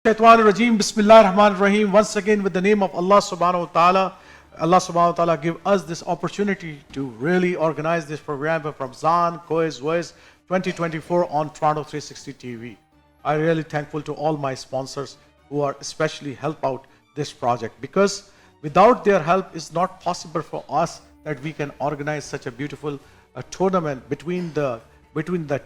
Shaitan Rajim, Bismillah Rahman Rahim. Once again, with the name of Allah Subhanahu wa Ta'ala. Allah Subhanahu wa Ta'ala give us this opportunity to really organize this program of Ramzan Quiz 2024 on Toronto 360 TV. I'm really thankful to all my sponsors who are especially help out this project, because without their help it's not possible for us that we can organize such a beautiful tournament between the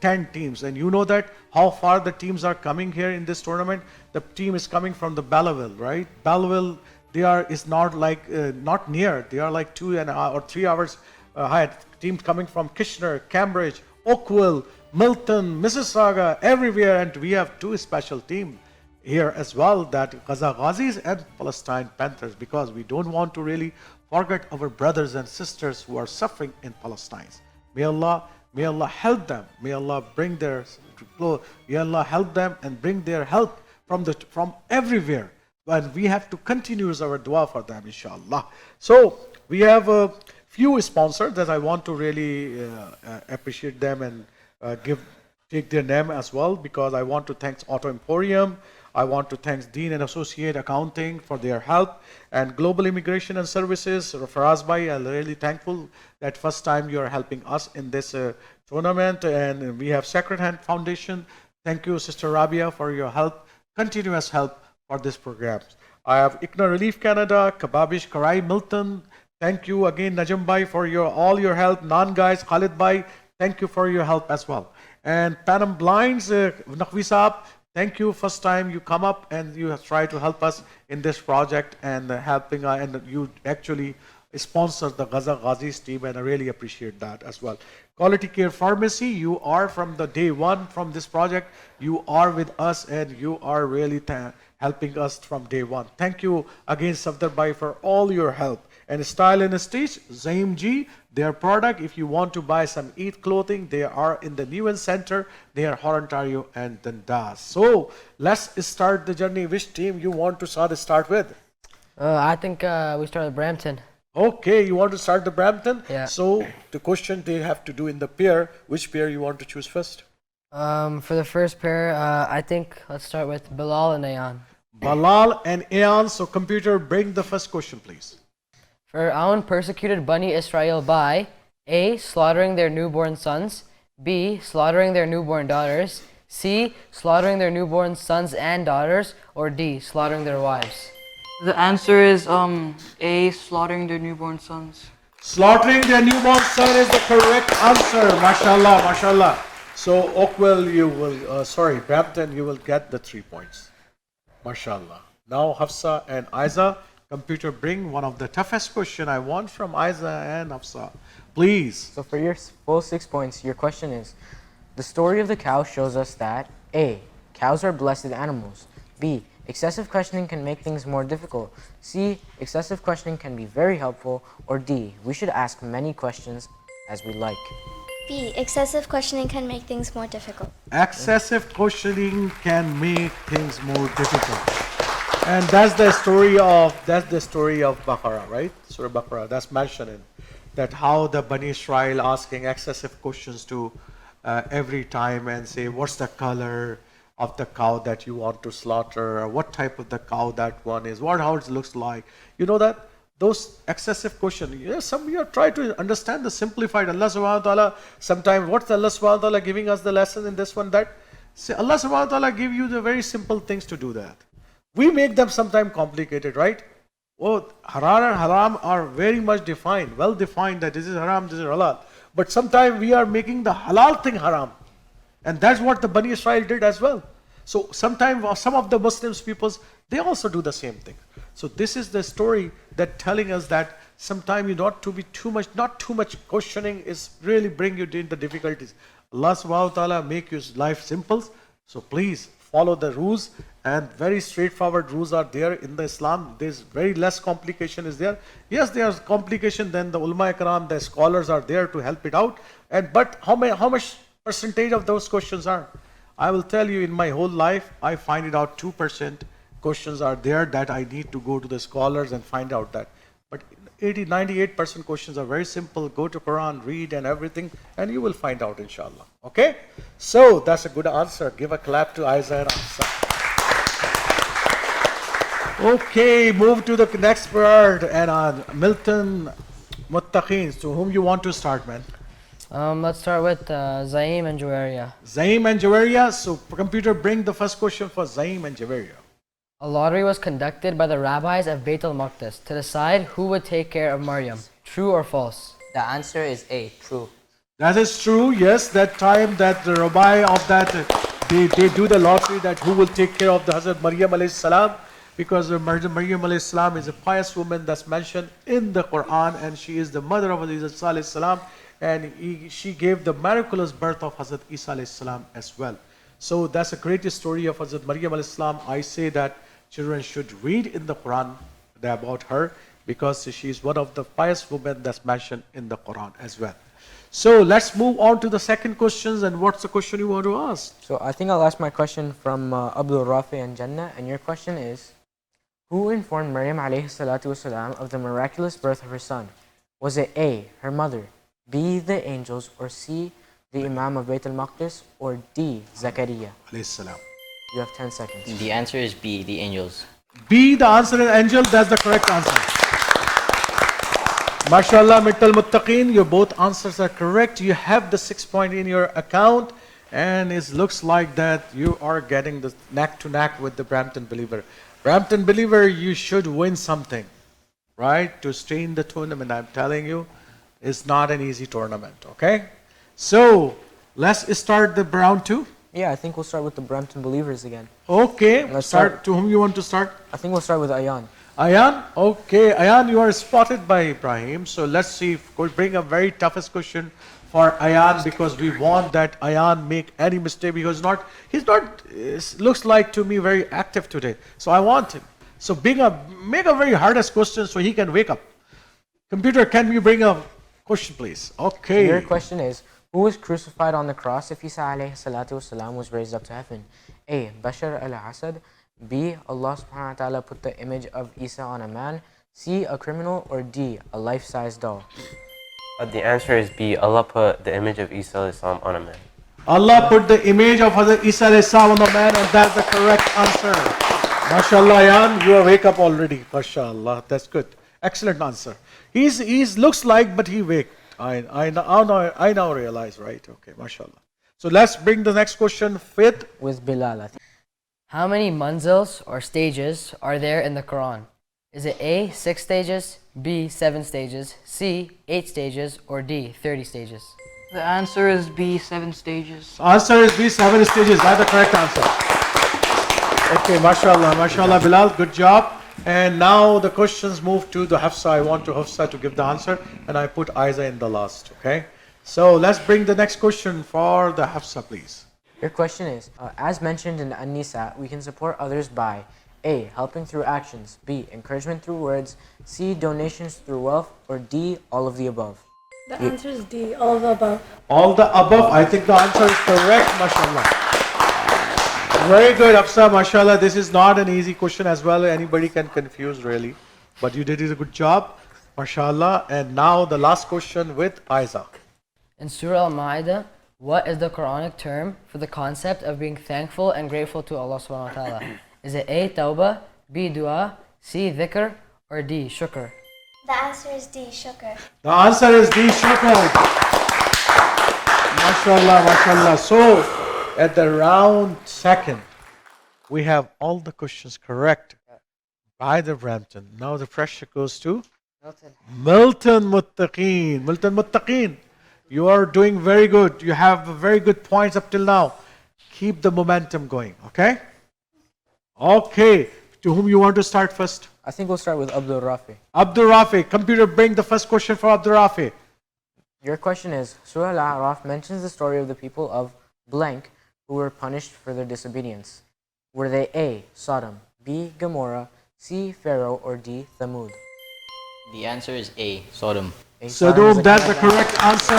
10 teams. And you know that how far the teams are coming here in this tournament. The team is coming from the Belleville, right? Belleville, is not like not near. They are like 2 or 3 hours ahead. Teams coming from Kitchener, Cambridge, Oakville, Milton, Mississauga, everywhere. And we have 2 special teams here as well, that Gaza Ghazis and Palestine Panthers, because we don't want to really forget our brothers and sisters who are suffering in Palestine. May Allah help them. May Allah bring may Allah help them and bring their help from everywhere. And we have to continue our dua for them, inshallah. So we have a few sponsors that I want to really appreciate them and take their name as well, because I want to thank Auto Emporium. I want to thank Dean and Associate Accounting for their help, and Global Immigration and Services, Faraz Bhai. I'm really thankful that first time you are helping us in this tournament. And we have Sacred Hand Foundation. Thank you, Sister Rabia, for your help, continuous help for this program. I have ICNA Relief Canada, Kababish, Karai, Milton. Thank you again, Najam Bhai, for all your help. Nan guys, Khalid Bhai, thank you for your help as well. And Panam Blinds, Naqvi Saab, thank you. First time you come up and you have tried to help us in this project and helping, and you actually sponsored the Gaza Ghazis team, and I really appreciate that as well. Quality Care Pharmacy, you are from the day one from this project. You are with us and you are really helping us from day one. Thank you again, Safdar Bhai, for all your help. And Style and Stitch, Zaim G, their product, if you want to buy some Eid clothing, they are in the Newen Center, they are Ontario and Dundas. So let's start the journey. Which team you want to start with? I think we start with Brampton. Okay, you want to start the Brampton? Yeah. So the question they have to do in the pair, which pair you want to choose first? For the first pair, I think let's start with Bilal and Ayan. Bilal and Ayan. So computer, bring the first question, please. Fir'aun persecuted Bani Israel by A. Slaughtering their newborn sons, B. Slaughtering their newborn daughters, C. Slaughtering their newborn sons and daughters, or D. Slaughtering their wives. The answer is A. Slaughtering their newborn sons. Slaughtering their newborn son is the correct answer. Mashallah, mashallah. So Oakville, Brampton, you will get the 3 points. Mashallah. Now Hafsa and Aiza, computer, bring one of the toughest question I want from Aiza and Hafsa. Please. So for your full 6 points, your question is, the story of the cow shows us that A. Cows are blessed animals. B. Excessive questioning can make things more difficult. C. Excessive questioning can be very helpful. Or D. We should ask many questions as we like. B. Excessive questioning can make things more difficult. Excessive questioning can make things more difficult. And that's the story of Baqarah, right? Surah Baqarah. That's mentioned in that how the Bani Israel asking excessive questions to every time and say, what's the color of the cow that you want to slaughter, or what type of the cow that one is, how it looks like. You know that those excessive questions. Yes, some you try to understand the simplified. Allah subhanahu wa ta'ala, sometimes what's Allah subhanahu wa ta'ala giving us the lesson in this one, that say Allah subhanahu wa ta'ala give you the very simple things to do that. We make them sometimes complicated, right? Oh, halal and haram are very much defined, well defined, that this is haram, this is halal. But sometimes we are making the halal thing haram. And that's what the Bani Israel did as well. So sometimes some of the Muslims peoples, they also do the same thing. So this is the story that telling us that sometimes you not too much questioning is really bring you into difficulties. Allah subhanahu wa ta'ala make your life simple. So please follow the rules, and very straightforward rules are there in the Islam. There's very less complication is there. Yes, there's complication, then the ulama ikram, the scholars are there to help it out. But how much percentage of those questions are? I will tell you, in my whole life, I find it out 2% questions are there that I need to go to the scholars and find out that. But 98% questions are very simple. Go to Quran, read and everything, and you will find out, inshallah. Okay? So that's a good answer. Give a clap to Aiza and Afsa. Okay, move to the next part. And Milton Mutaqeens, to whom you want to start, man? Let's start with Zaim and Juwaria. Zaim and Jawaria. So, computer, bring the first question for Zaim and Jawaria. A lottery was conducted by the rabbis of Beit al-Maqdis to decide who would take care of Maryam. True or false? The answer is A, true. That is true, yes. That time that the rabbi of that, they do the lottery that who will take care of the Hazrat Maryam alayhi salam, because Maryam alayhi salam is a pious woman that's mentioned in the Quran, and she is the mother of Hazrat Isa alayhi salam, and she gave the miraculous birth of Hazrat Isa alayhi salam as well. So that's a great story of Hazrat Maryam alayhi salam. I say that children should read in the Quran about her, because she is one of the pious women that's mentioned in the Quran as well. So let's move on to the second questions. And what's the question you want to ask? So I think I'll ask my question from Abdul Rafi and Jannah, and your question is, who informed Maryam alayhi salatu wasalam of the miraculous birth of her son? Was it A, her mother, B, the angels, or C, the Imam of Beit al-Maqdis, or D, Zakaria? Alayhi salam. You have 10 seconds. The answer is B, the angels. B, the answer is angel. That's the correct answer. MashaAllah, Milton Mutaqeen, your both answers are correct. You have the 6 point in your account, and it looks like that you are getting the neck to neck with the Brampton believer. Brampton believer, you should win something, right? To stay in the tournament, I'm telling you, it's not an easy tournament, okay? So, let's start the round 2. Yeah, I think we'll start with the Brampton believers again. Okay, Let's start. To whom you want to start? I think we'll start with Ayan. Ayan, okay. Ayan, you are spotted by Ibrahim. So let's see if we'll bring a very toughest question for Ayan, because we want that Ayan make any mistake, because he's not, looks like to me very active today. So I want him. So make a very hardest question so he can wake up. Computer, can we bring a question, please? Okay. Your question is, who was crucified on the cross if Isa alayhi salatu wasalam was raised up to heaven? A, Bashar al-Assad. B, Allah subhanahu wa ta'ala put the image of Isa on a man. C, a criminal. Or D, a life-size doll? The answer is B. Allah put the image of Isa alayhi salam on a man. Allah put the image of Hazrat Isa alayhi salam on a man, and that's the correct answer. MashaAllah, Ayan, you wake up already. MashaAllah, that's good. Excellent answer. He's looks like, but he wake. I now realize, right? Okay, MashaAllah. So let's bring the next question with Bilal, I think. How many manzils or stages are there in the Quran? Is it A, 6 stages, B, 7 stages, C, 8 stages, or D, 30 stages? The answer is B, 7 stages. Answer is B, 7 stages. That's the correct answer. Okay, MashaAllah, MashaAllah, Bilal, good job. And now the questions move to the Hafsa. I want to Hafsa to give the answer, and I put Aiza in the last, okay? So let's bring the next question for the Hafsa, please. Your question is, as mentioned in An-Nisa, we can support others by A, helping through actions, B, encouragement through words, C, donations through wealth, or D, all of the above? The answer is D, all of the above. All the above. I think the answer is correct, MashaAllah. Very good, Hafsa, MashaAllah. This is not an easy question as well. Anybody can confuse, really. But you did a good job, MashaAllah. And now the last question with Aiza. In Surah Al-Ma'idah, what is the Quranic term for the concept of being thankful and grateful to Allah subhanahu wa ta'ala? Is it A, tawbah, B, dua, C, dhikr, or D, shukr? The answer is D, shukr. The answer is D, shukr. MashaAllah, MashaAllah. So, at the round second, we have all the questions correct by the Brampton. Now the pressure goes to Milton Mutaqeen. Milton Mutaqeen, you are doing very good. You have very good points up till now. Keep the momentum going, okay? Okay, to whom you want to start first? I think we'll start with Abdul Rafi. Abdul Rafi, computer, bring the first question for Abdul Rafi. Your question is, Surah Al-A'raf mentions the story of the people of blank who were punished for their disobedience. Were they A, Sodom, B, Gomorrah, C, Pharaoh, or D, Thamud? The answer is A, Sodom. Sodom, that's the correct answer.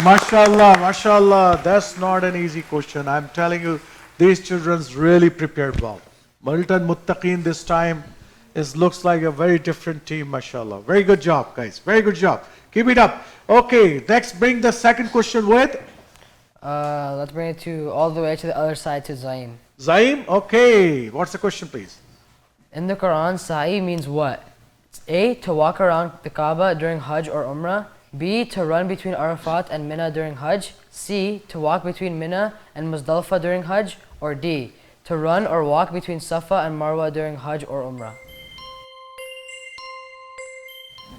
MashaAllah, MashaAllah, that's not an easy question. I'm telling you, these children's really prepared well. Milton Mutaqeen this time looks like a very different team, MashaAllah. Very good job, guys. Very good job. Keep it up. Okay, next bring the second question with? Let's bring it to all the way to the other side to Zaim. Zaim, okay. What's the question, please? In the Quran, sa'i means what? A. To walk around the Kaaba during Hajj or Umrah. B. To run between Arafat and Mina during Hajj. C. To walk between Mina and Muzdalifah during Hajj. Or D. To run or walk between Safa and Marwa during Hajj or Umrah.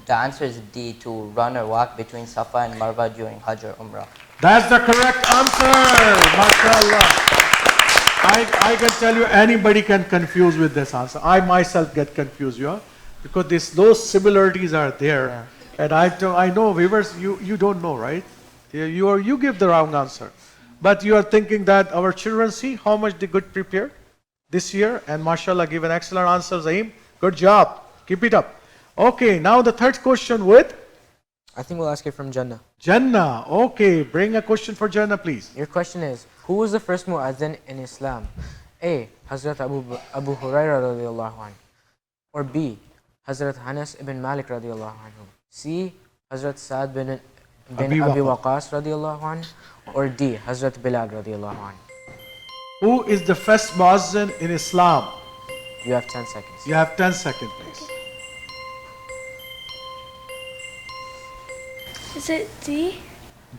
The answer is D, to run or walk between Safa and Marwa during Hajj or Umrah. That's the correct answer. MashaAllah. I can tell you anybody can confuse with this answer. I myself get confused, because those similarities are there. Yeah. And I know viewers, you don't know, right? You give the wrong answer. But you are thinking that our children, see how much they could prepare this year, and mashallah give an excellent answer, Zaim. Good job. Keep it up. Okay, now the third question with I think we'll ask it from Jannah. Jannah. Okay, bring a question for Jannah, please. Your question is, who was the first mu'adhin in Islam? A. Hazrat Abu Hurairah radiallahu anhu. Or B. Hazrat Anas ibn Malik radiallahu anhu. C. Hazrat Sa'ad bin Abi Waqas radiallahu anhu. Or D. Hazrat Bilal radiallahu anhu. Who is the first muazzin in Islam? You have 10 seconds. You have 10 seconds, please. Is it D?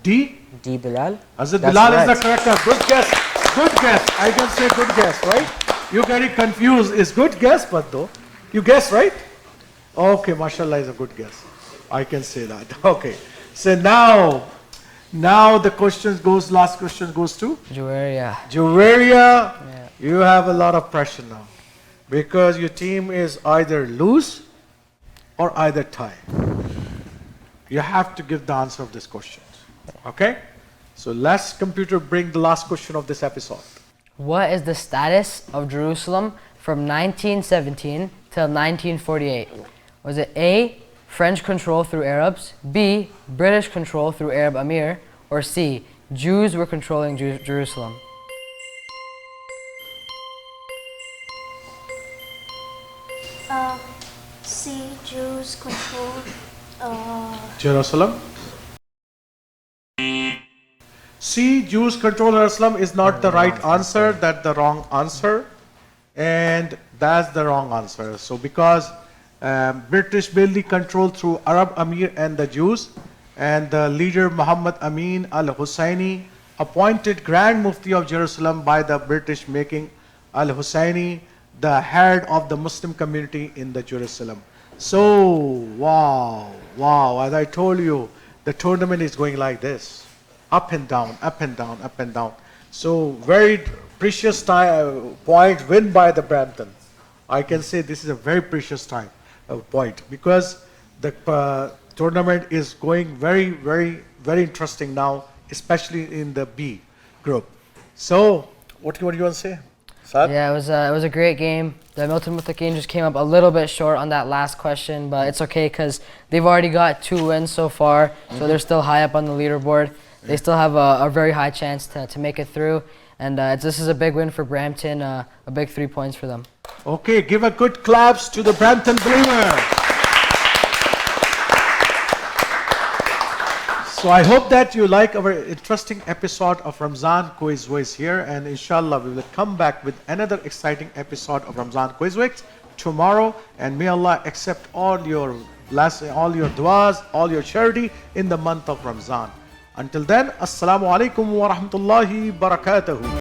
D. D. Bilal. Hazrat That's Bilal is right. the correct answer. Good guess. Good guess. I can say good guess, right? You get it confused. It's good guess, but though. You guess, right? Okay, mashallah is a good guess. I can say that. Okay. So now the last question goes to Juwaria. Juwaria. Yeah. You have a lot of pressure now, because your team is either lose or either tie. You have to give the answer of this question. Okay? So let's computer bring the last question of this episode. What is the status of Jerusalem from 1917 till 1948? Was it A. French control through Arabs, B. British control through Arab Emir, or C. Jews were controlling Jerusalem? C. Jews controlled Jerusalem. C. Jews control Jerusalem is not the right answer. That's the wrong answer. And that's the wrong answer. So because British mainly control through Arab Emir and the Jews, and the leader Muhammad Amin al-Husseini appointed Grand Mufti of Jerusalem by the British, making al-Husseini the head of the Muslim community in the Jerusalem. So, wow, as I told you, the tournament is going like this. Up and down, up and down, up and down. So, very precious time, point win by the Brampton. I can say this is a very precious time, point, because the tournament is going very, very, very interesting now, especially in the B group. So, what do you want to say? Saad? Yeah, it was a great game. The Milton Mutaqeens just came up a little bit short on that last question, but it's okay because they've already got 2 wins so far, so they're still high up on the leaderboard. They still have a very high chance to make it through, and this is a big win for Brampton, a big 3 points for them. Okay, give a good claps to the Brampton Believer. So I hope that you like our interesting episode of Ramzan Quiz Week here, and inshallah we will come back with another exciting episode of Ramzan Quiz Week tomorrow, and may Allah accept all your blessings, all your du'as, all your charity in the month of Ramzan. Until then, Assalamu alaikum wa rahmatullahi barakatuhu.